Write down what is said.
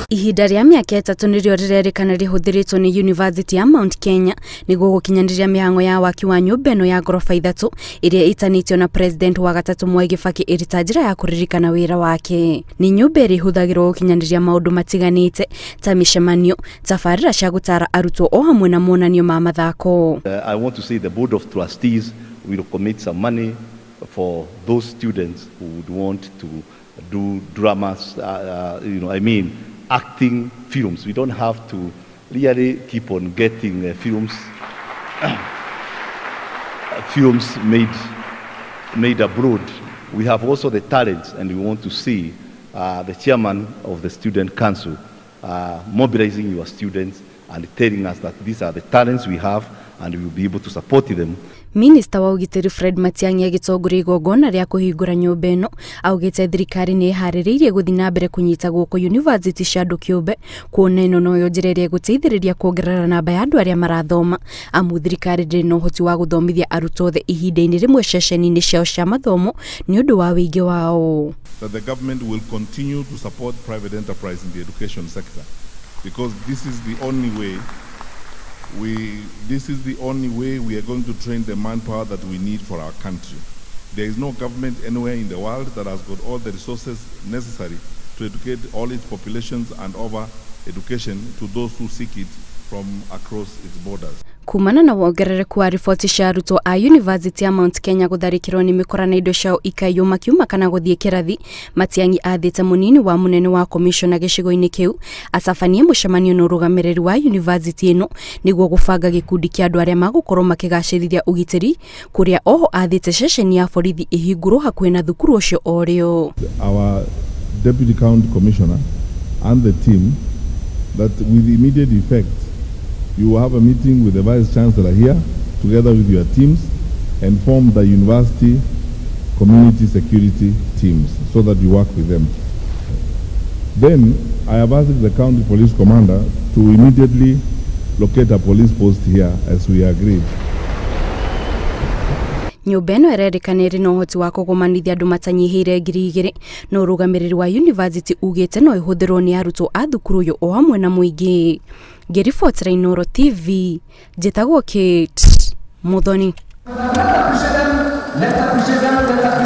Ihinda rĩa mĩaka 3 nĩrĩo rĩrerĩkana rĩhũthĩrĩtwo nĩ University ya Mount Kenya nĩguo gũkinyanĩria mĩhang'o ya waki wa nyũmba ĩno ya ngorofa 3 ĩrĩa ĩtanĩtio na President wa gatatũ Mwai Kibaki ĩrĩ ta njĩra ya kũririkana wĩra wake. Nĩ nyũmba ĩrĩa ĩhũthagĩrwo gũkinyanĩria maũndũ matiganĩte ta mĩcemanio, tabarĩra cia gũtara arutwo o hamwe na monanio ma mathako. I want to say the board of trustees will commit some money for those students who would want to do dramas, acting films. We don't have to really keep on getting films made abroad. We have also the talents, and we want to see the chairman of the student council mobilizing your students and telling us that these are the talents we have and we will be able to support them. Minister wa ugitĩri Fred Matiang'i agĩtongoria igongona rĩa kũhingũra nyũmba ĩno augĩte thirikari nĩ ĩharĩrĩirie gũthiĩ na mbere kũnyita guoko university cia andũ kĩũmbe kuona ĩno noyo njĩra ĩrĩa gũteithĩrĩria kuongerera namba ya andũ arĩa marathoma amu thirikari ndĩrĩ na ũhoti wa gũthomithia arutwo othe ihinda-inĩ rĩmwe ceceni-inĩ ciao cia mathomo nĩ ũndũ wa wĩingĩ wao. That the government will continue to support private enterprise in the education sector because this is the only way we are going to train the manpower that we need for our country. There is no government anywhere in the world that has got all the resources necessary to educate all its populations and offer education to those who seek it from across its borders. Kumana na wongerereku wa riboti cia arutwo a University ya Mount Kenya gũtharĩkĩrwo nĩ mĩkora na indo ciao ikaiywo makiuma kana gũthiĩ kĩrathi, Matiang'i athĩte mũnini wa mũnene wa commissioner gĩcigo-inĩ kĩu acabanie mũcemanio na ũrũgamĩrĩri wa university ĩno nĩguo gũbanga gĩkundi kĩa andũ arĩa magũkorwo makĩgacĩrithia ũgitĩri kũrĩa oho athĩte ceceni ya borithi ĩhingũrwo hakuhĩ na thukuru ũcio orĩo. Our deputy county commissioner and the team that with immediate effect you will have a meeting with the Vice Chancellor here, together with your teams, and form the university community security teams so that you work with them. Then, I have asked the county police commander to immediately locate a police post here as we agreed. Nyũmba ĩno ĩrerĩkana ĩrĩ na ũhoti wa kũgomanithia andũ matanyihĩire 2,000 na ũrũgamĩrĩri wa university ugĩte no ĩhũthĩrwo nĩ arutwo a thukuru ũyũ o hamwe na mũingĩ. Ngĩribotera Inooro TV, njĩtagwo Kate Muthoni.